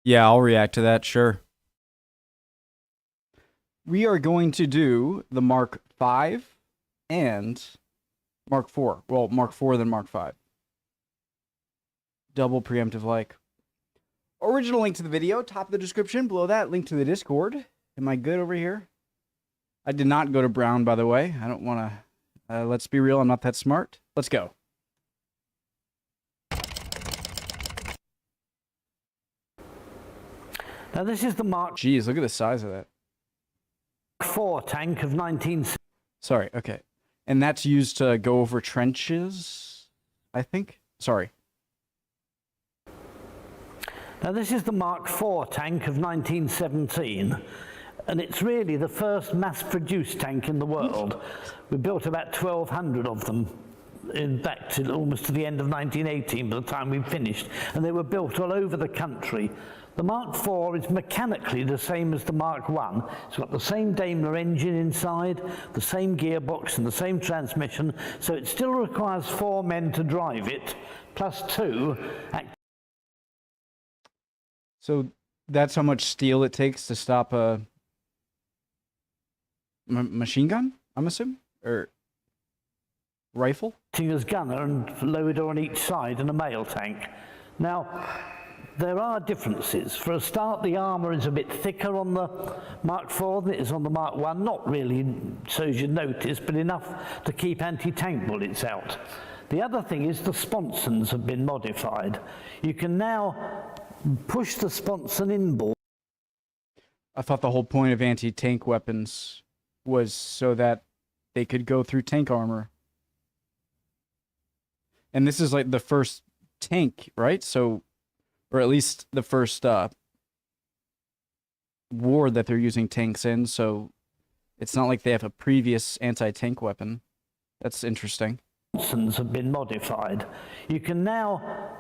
Yeah, I'll react to that, sure. We are going to do the Mark V and Mark IV. Well, Mark IV, then Mark V. Double preemptive like. Original link to the video, top of the description. Below that, link to the Discord. Am I good over here? I did not go to Brown, by the way. I don't want to... let's be real, I'm not that smart. Let's go. Now this is the Mark Jeez, look at the size of that. IV tank of 19... Sorry, okay. And that's used to go over trenches, I think? Sorry. Now this is the Mark IV tank of 1917, and it's really the first mass-produced tank in the world. We built about 1,200 of them back to almost to the end of 1918 by the time we finished, and they were built all over the country. The Mark IV is mechanically the same as the Mark I. It's got the same Daimler engine inside, the same gearbox and the same transmission, so it still requires 4 men to drive it, plus 2. So that's how much steel it takes to stop a machine gun, I'm assuming? Or rifle? As gunner and loader on each side in a mail tank. Now, there are differences. For a start, the armour is a bit thicker on the Mark IV than it is on the Mark I. Not really so as you notice, but enough to keep anti-tank bullets out. The other thing is the sponsons have been modified. You can now push the sponson inboard. I thought the whole point of anti-tank weapons was so that they could go through tank armor. And this is like the first tank, right? So, or at least the first war that they're using tanks in, so it's not like they have a previous anti-tank weapon. That's interesting. Sponsons have been modified. You can now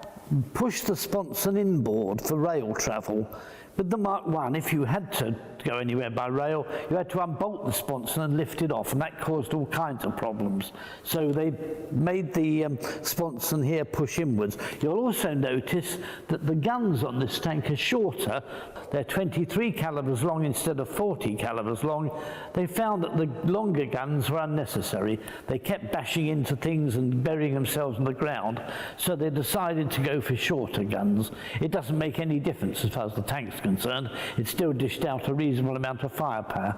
push the sponson inboard for rail travel. With the Mark I, if you had to go anywhere by rail, you had to unbolt the sponson and lift it off, and that caused all kinds of problems. So they made the sponson here push inwards. You'll also notice that the guns on this tank are shorter. They're 23 calibers long instead of 40 calibers long. They found that the longer guns were unnecessary. They kept bashing into things and burying themselves in the ground, so they decided to go for shorter guns. It doesn't make any difference as far as the tank's concerned. It still dished out a reasonable amount of firepower.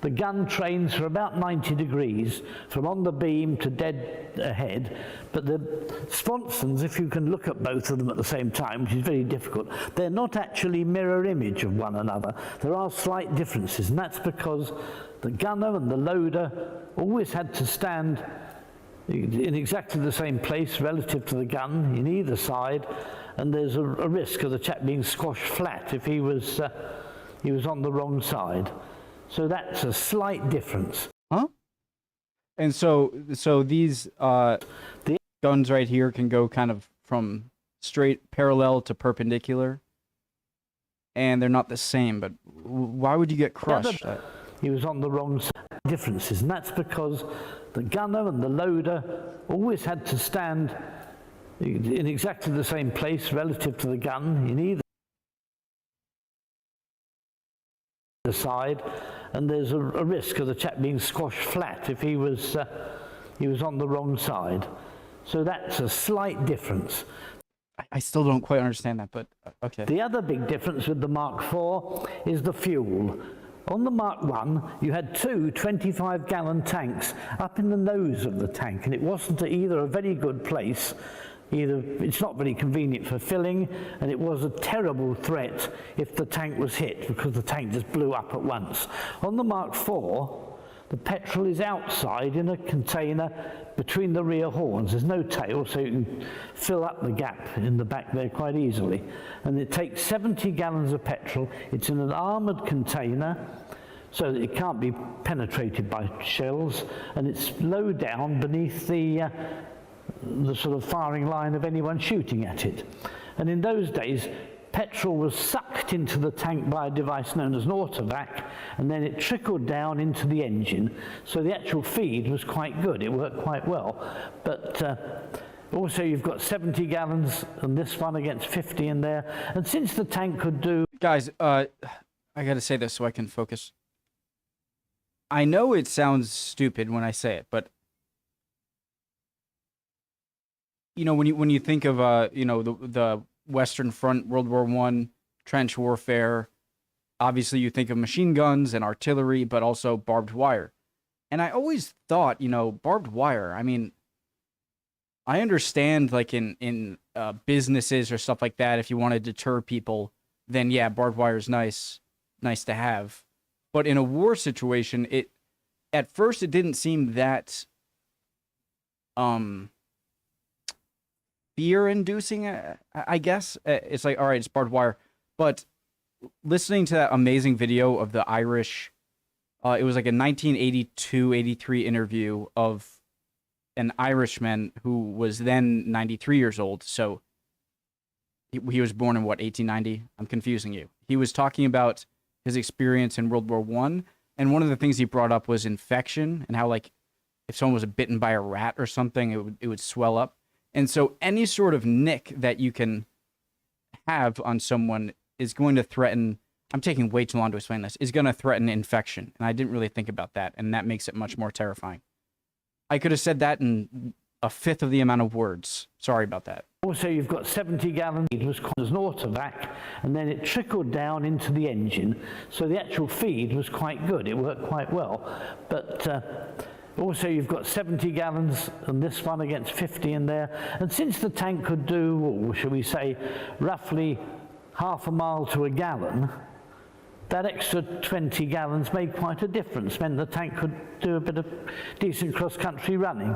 The gun trains for about 90 degrees from on the beam to dead ahead, but the sponsons, if you can look at both of them at the same time, which is very difficult, they're not actually mirror image of one another. There are slight differences, and that's because the gunner and the loader always had to stand in exactly the same place relative to the gun in either side, and there's a risk of the chap being squashed flat if he was on the wrong side. So that's a slight difference. Huh? And so these guns right here can go kind of from straight parallel to perpendicular, and they're not the same, but why would you get crushed? He was on the wrong side. Differences, and that's because the gunner and the loader always had to stand in exactly the same place relative to the gun in either side, and there's a risk of the chap being squashed flat if he was on the wrong side. So that's a slight difference. I still don't quite understand that, but okay. The other big difference with the Mark IV is the fuel. On the Mark I, you had 2 25-gallon tanks up in the nose of the tank, and it wasn't either a very good place, it's not very convenient for filling, and it was a terrible threat if the tank was hit, because the tank just blew up at once. On the Mark IV, the petrol is outside in a container between the rear horns. There's no tail, so you can fill up the gap in the back there quite easily. And it takes 70 gallons of petrol. It's in an armoured container, so that it can't be penetrated by shells, and it's low down beneath the sort of firing line of anyone shooting at it. And in those days, petrol was sucked into the tank by a device known as an autovac, and then it trickled down into the engine. So the actual feed was quite good, it worked quite well. But Also, you've got 70 gallons and this one against 50 in there. And since the tank could do... Guys, I gotta say this so I can focus. I know it sounds stupid when I say it, but you know, when you think of you know, the Western Front, World War I, trench warfare, obviously you think of machine guns and artillery, but also barbed wire. And I always thought, you know, barbed wire, I mean, I understand like in businesses or stuff like that, if you want to deter people, then yeah, barbed wire is nice to have. But in a war situation, at first it didn't seem that fear-inducing, I guess. It's like, all right, it's barbed wire. But listening to that amazing video of the Irish, it was like a 1982-83 interview of an Irishman who was then 93 years old. So he was born in what, 1890? I'm confusing you. He was talking about his experience in World War I, and one of the things he brought up was infection and how, like, if someone was bitten by a rat or something, it would swell up. And so any sort of nick that you can have on someone is going to threaten, I'm taking way too long to explain this, is going to threaten infection. And I didn't really think about that, and that makes it much more terrifying. I could have said that in a fifth of the amount of words. Sorry about that. Also, you've got 70 gallons. It was as an autovac, and then it trickled down into the engine. So the actual feed was quite good. It worked quite well. But also, you've got 70 gallons and this one against 50 in there. And since the tank could do, or shall we say, roughly half a mile to a gallon, that extra 20 gallons made quite a difference, meant the tank could do a bit of decent cross-country running.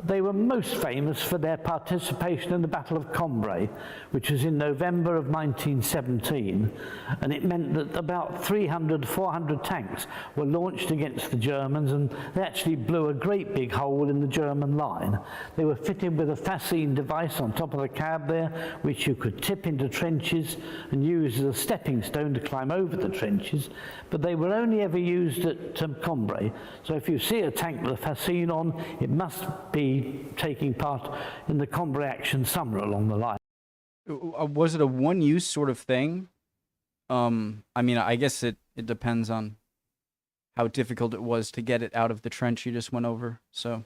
They were most famous for their participation in the Battle of Cambrai, which was in November of 1917, and it meant that about 300, 400 tanks were launched against the Germans, and they actually blew a great big hole in the German line. They were fitted with a fascine device on top of the cab there, which you could tip into trenches and use as a stepping stone to climb over the trenches, but they were only ever used at Cambrai. So if you see a tank with a fascine on, it must be taking part in the Cambrai action somewhere along the line. Was it a one-use sort of thing? I mean, I guess it depends on how difficult it was to get it out of the trench you just went over, so...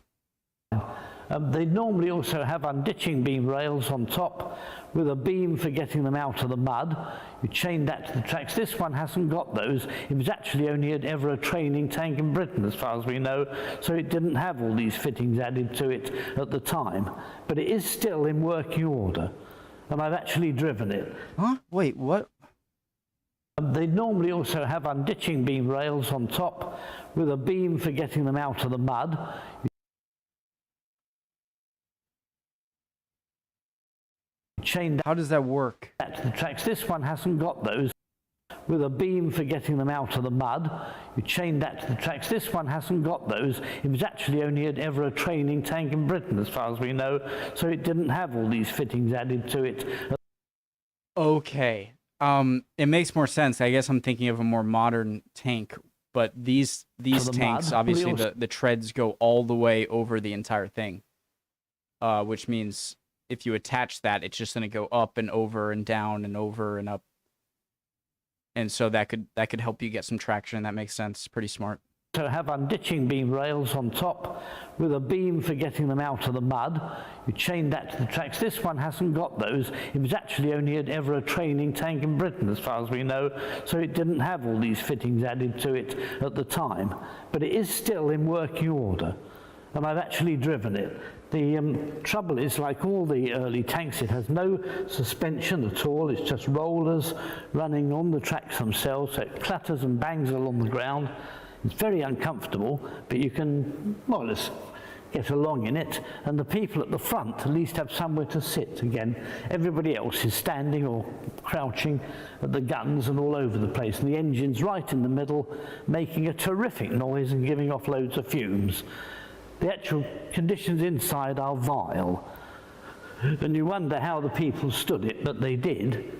They normally also have unditching beam rails on top with a beam for getting them out of the mud. You chain that to the tracks. This one hasn't got those. It was actually only ever a training tank in Britain, as far as we know, so it didn't have all these fittings added to it at the time. But it is still in working order, and I've actually driven it. Huh? Wait, what? They normally also have unditching beam rails on top with a beam for getting them out of the mud. How does that work? To the tracks. This one hasn't got those. With a beam for getting them out of the mud. You chain that to the tracks. This one hasn't got those. It was actually only ever a training tank in Britain, as far as we know, so it didn't have all these fittings added to it. Okay. It makes more sense. I guess I'm thinking of a more modern tank, but these tanks, obviously the treads go all the way over the entire thing, which means if you attach that, it's just going to go up and over and down and over and up. And so that could help you get some traction. That makes sense. Pretty smart. So have unditching beam rails on top with a beam for getting them out of the mud. You chain that to the tracks. This one hasn't got those. It was actually only ever a training tank in Britain, as far as we know, so it didn't have all these fittings added to it at the time. But it is still in working order, and I've actually driven it. The trouble is, like all the early tanks, it has no suspension at all. It's just rollers running on the tracks themselves, so it clatters and bangs along the ground. It's very uncomfortable, but you can more or less get along in it, and the people at the front at least have somewhere to sit. Again, everybody else is standing or crouching at the guns and all over the place, and the engine's right in the middle, making a terrific noise and giving off loads of fumes. The actual conditions inside are vile, and you wonder how the people stood it, but they did,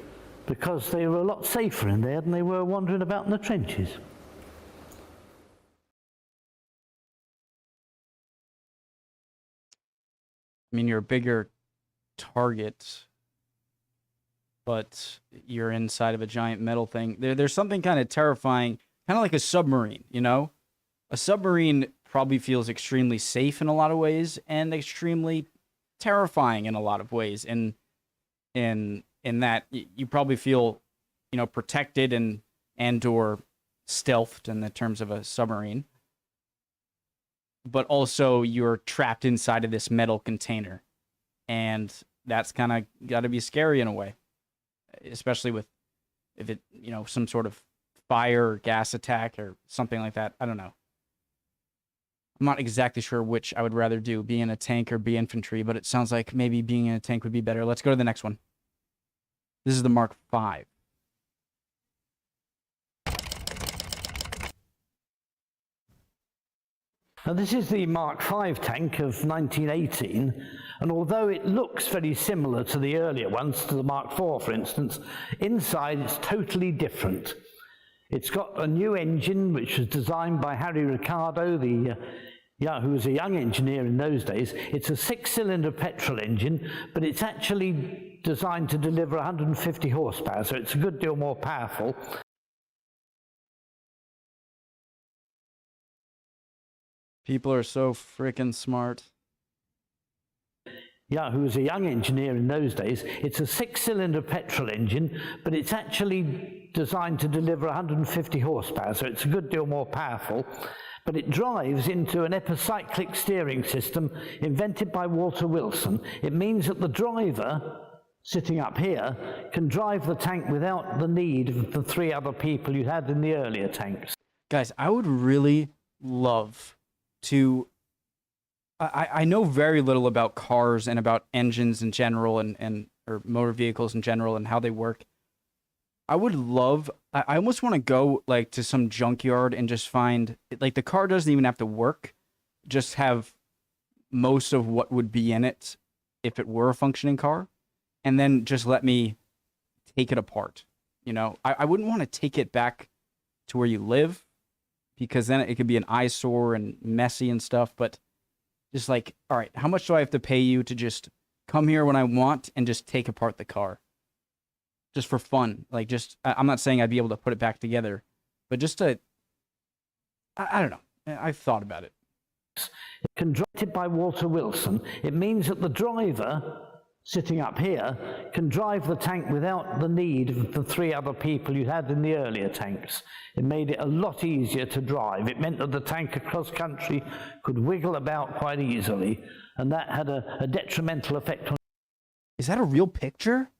because they were a lot safer in there than they were wandering about in the trenches. I mean, you're a bigger target, but you're inside of a giant metal thing. There's something kind of terrifying, kind of like a submarine, you know? A submarine probably feels extremely safe in a lot of ways and extremely terrifying in a lot of ways. And in that you probably feel, you know, protected and or stealthed in the terms of a submarine. But also you're trapped inside of this metal container. And that's kind of got to be scary in a way, especially with if it, you know, some sort of fire or gas attack or something like that. I don't know. I'm not exactly sure which I would rather do, be in a tank or be infantry, but it sounds like maybe being in a tank would be better. Let's go to the next one. This is the Mark V. Now, this is the Mark V tank of 1918, and although it looks very similar to the earlier ones, to the Mark IV, for instance, inside it's totally different. It's got a new engine which was designed by Harry Ricardo, who was a young engineer in those days. It's a 6-cylinder petrol engine, but it's actually designed to deliver 150 horsepower, so it's a good deal more powerful. People are so freaking smart. Yeah, who was a young engineer in those days. It's a 6-cylinder petrol engine, but it's actually designed to deliver 150 horsepower, so it's a good deal more powerful. But it drives into an epicyclic steering system invented by Walter Wilson. It means that the driver, sitting up here, can drive the tank without the need of the 3 other people you had in the earlier tanks. Guys, I would really love to... I know very little about cars and about engines in general and or motor vehicles in general and how they work. I would love... I almost want to go like to some junkyard and just find... Like the car doesn't even have to work. Just have most of what would be in it if it were a functioning car. And then just let me take it apart. You know, I wouldn't want to take it back to where you live, because then it could be an eyesore and messy and stuff. But just like, all right, how much do I have to pay you to just come here when I want and just take apart the car? Just for fun. Like, just, I'm not saying I'd be able to put it back together, but just to, I don't know. I've thought about it. Conducted by Walter Wilson, it means that the driver, sitting up here, can drive the tank without the need of the 3 other people you had in the earlier tanks. It made it a lot easier to drive. It meant that the tank across country could wiggle about quite easily, and that had a detrimental effect on... Is that a real picture?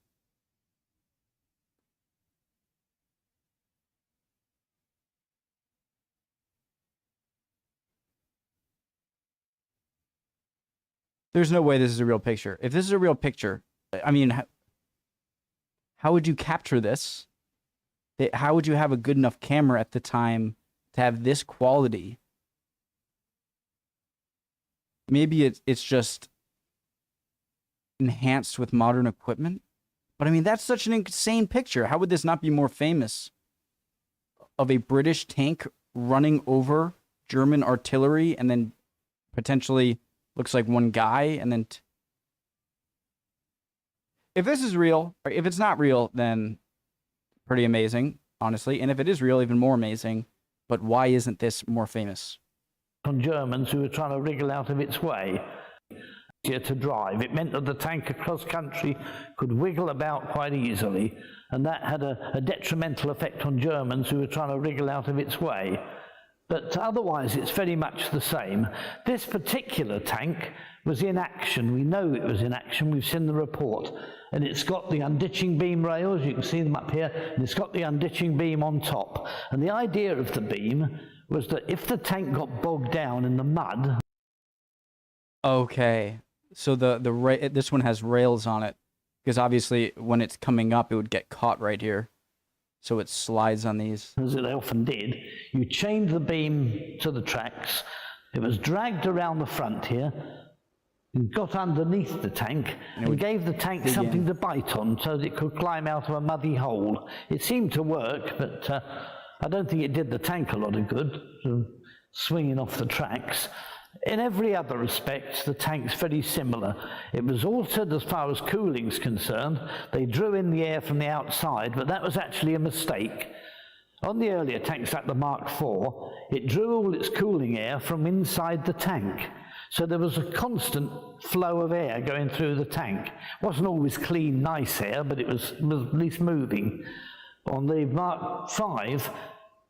There's no way this is a real picture. If this is a real picture, I mean, how would you capture this? How would you have a good enough camera at the time to have this quality? Maybe it's just enhanced with modern equipment. But I mean, that's such an insane picture. How would this not be more famous? Of a British tank running over German artillery and then potentially... Looks like one guy, and then... If this is real, or if it's not real, then pretty amazing, honestly. And if it is real, even more amazing. But why isn't this more famous? On Germans who were trying to wriggle out of its way. Easier to drive. It meant that the tank across country could wiggle about quite easily, and that had a detrimental effect on Germans who were trying to wriggle out of its way. But otherwise, it's very much the same. This particular tank was in action. We know it was in action. We've seen the report. And it's got the unditching beam rails. You can see them up here. And it's got the unditching beam on top. And the idea of the beam was that if the tank got bogged down in the mud... Okay. So this one has rails on it. Because obviously, when it's coming up, it would get caught right here. So it slides on these. As it often did. You chained the beam to the tracks. It was dragged around the front here, and got underneath the tank, and gave the tank something to bite on so that it could climb out of a muddy hole. It seemed to work, but I don't think it did the tank a lot of good, swinging off the tracks. In every other respect, the tank's very similar. It was altered as far as cooling's concerned. They drew in the air from the outside, but that was actually a mistake. On the earlier tanks like the Mark IV, it drew all its cooling air from inside the tank. So there was a constant flow of air going through the tank. It wasn't always clean, nice air, but it was at least moving. On the Mark V,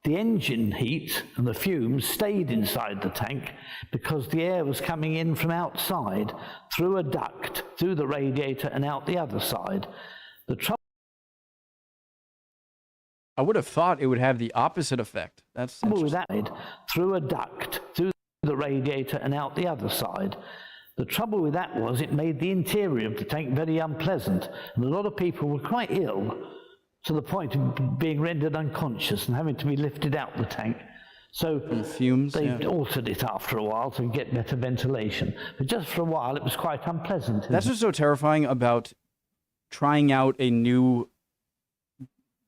the engine heat and the fumes stayed inside the tank because the air was coming in from outside through a duct, through the radiator and out the other side. The trouble I would have thought it would have the opposite effect. That's with that, through a duct, through the radiator and out the other side. The trouble with that was it made the interior of the tank very unpleasant, and a lot of people were quite ill to the point of being rendered unconscious and having to be lifted out the tank. So fumes, they altered it after a while to get better ventilation. But just for a while, it was quite unpleasant. That's what's so terrifying about trying out a new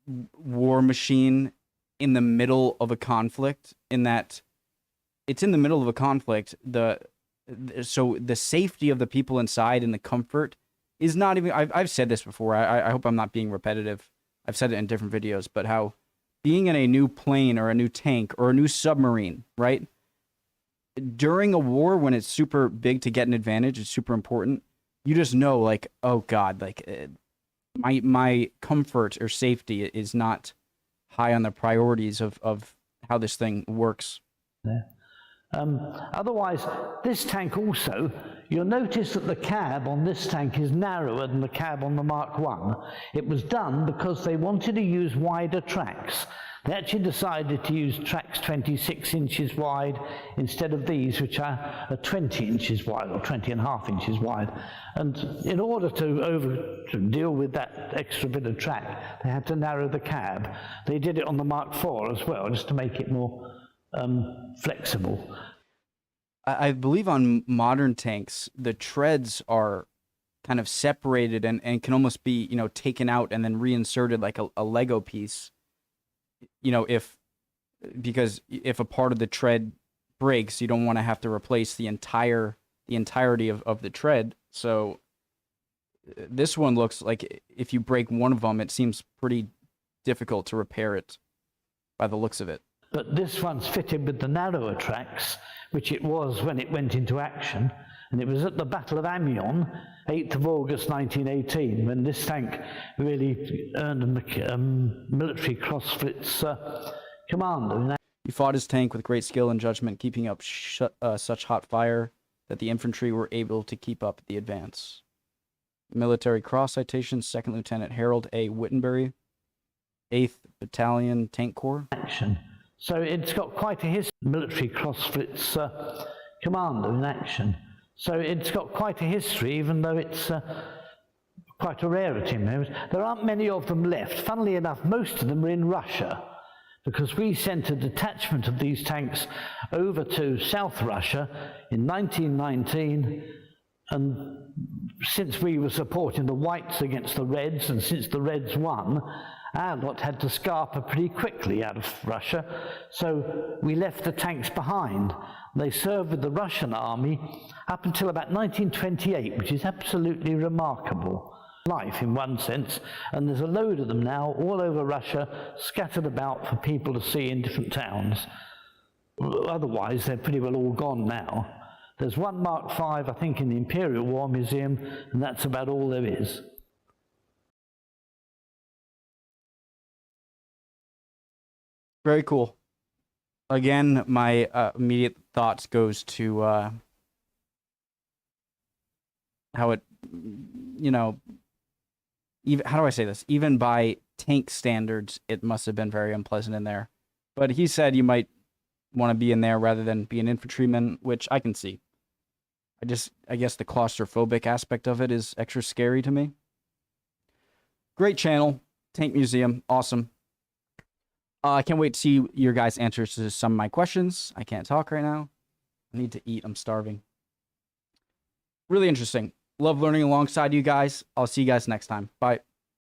war machine in the middle of a conflict, in that it's in the middle of a conflict. So the safety of the people inside and the comfort is not even, I've said this before. I hope I'm not being repetitive. I've said it in different videos, but how being in a new plane or a new tank or a new submarine, right? During a war, when it's super big to get an advantage, it's super important. You just know, like, oh God, like my comfort or safety is not high on the priorities of how this thing works. Yeah. Otherwise, this tank also, you'll notice that the cab on this tank is narrower than the cab on the Mark I. It was done because they wanted to use wider tracks. They actually decided to use tracks 26 inches wide instead of these, which are 20 inches wide or 20.5 inches wide. And in order to deal with that extra bit of track, they had to narrow the cab. They did it on the Mark IV as well, just to make it more flexible. I believe on modern tanks, the treads are kind of separated and can almost be, taken out and then reinserted like a Lego piece. Because if a part of the tread breaks, you don't want to have to replace the entirety of the tread. So this one looks like if you break one of them, it seems pretty difficult to repair it by the looks of it. But this one's fitted with the narrower tracks, which it was when it went into action. And it was at the Battle of Amiens, 8th of August 1918, when this tank really earned a military cross-flits commander. He fought his tank with great skill and judgment, keeping up such hot fire that the infantry were able to keep up the advance. Military Cross citation, 2nd Lieutenant Harold A. Wittenberry, 8th Battalion Tank Corps. Action. So it's got quite a history. Military cross-flits commander in action. So it's got quite a history, even though it's quite a rarity. There aren't many of them left. Funnily enough, most of them are in Russia, because we sent a detachment of these tanks over to South Russia in 1919, and since we were supporting the Whites against the Reds, and since the Reds won, our lot had to scarper pretty quickly out of Russia, so we left the tanks behind. They served with the Russian army up until about 1928, which is absolutely remarkable. Life in one sense, and there's a load of them now all over Russia, scattered about for people to see in different towns. Otherwise, they're pretty well all gone now. There's one Mark V, I think, in the Imperial War Museum, and that's about all there is. Very cool. Again, my immediate thoughts goes to how it, even, how do I say this? Even by tank standards, it must have been very unpleasant in there. But he said you might want to be in there rather than be an infantryman, which I can see. I guess the claustrophobic aspect of it is extra scary to me. Great channel, Tank Museum, awesome. I can't wait to see your guys' answers to some of my questions. I can't talk right now. I need to eat. I'm starving. Really interesting. Love learning alongside you guys. I'll see you guys next time. Bye.